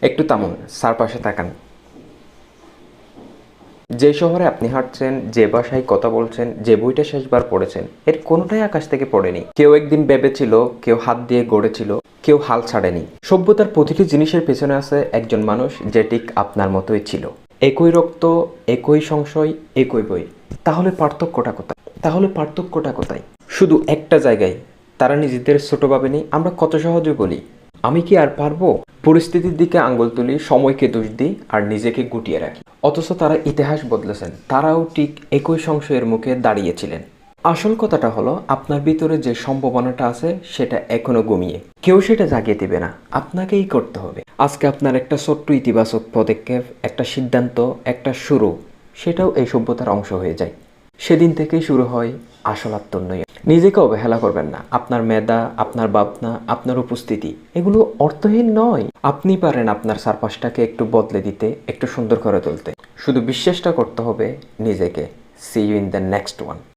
একটু থামুন, চারপাশে তাকান। যে শহরে আপনি হাঁটছেন, যে ভাষায় কথা বলছেন, যে বইটা শেষবার পড়েছেন, এর কোনোটাই আকাশ থেকে পড়েনি। কেউ একদিন ভেবেছিল, কেউ হাত দিয়ে গড়েছিল, কেউ হাল ছাড়েনি। সভ্যতার প্রতিটি জিনিসের পেছনে আছে একজন মানুষ যে ঠিক আপনার মতোই ছিল। একই রক্ত, একই সংশয়, একই বই। তাহলে পার্থক্যটা কোথায়? শুধু একটা জায়গায়, তারা নিজেদের ছোট ভাবেনি। আমরা কত সহজে বলি, আমি কি আর পারবো? পরিস্থিতির দিকে আঙ্গুল তুলি, সময়কে দোষ দিই আর নিজেকে গুটিয়ে রাখি। অথচ তারা ইতিহাস বদলেছেন, তারাও ঠিক একই সংশয়ের মুখে দাঁড়িয়েছিলেন। আসল কথাটা হলো, আপনার ভিতরে যে সম্ভাবনাটা আছে সেটা এখনো ঘুমিয়ে। কেউ সেটা জাগিয়ে দিবে না, আপনাকেই করতে হবে। আজকে আপনার একটা ছোট্ট ইতিবাচক পদক্ষেপ, একটা সিদ্ধান্ত, একটা শুরু, সেটাও এই সভ্যতার অংশ হয়ে যায়। সেদিন থেকেই শুরু হয় আসল আত্মোন্নয়ন। নিজেকে অবহেলা করবেন না। আপনার মেধা, আপনার ভাবনা, আপনার উপস্থিতি, এগুলো অর্থহীন নয়। আপনি পারেন আপনার চারপাশটাকে একটু বদলে দিতে, একটু সুন্দর করে তুলতে। শুধু বিশ্বাসটা করতে হবে নিজেকে। See you in the next one.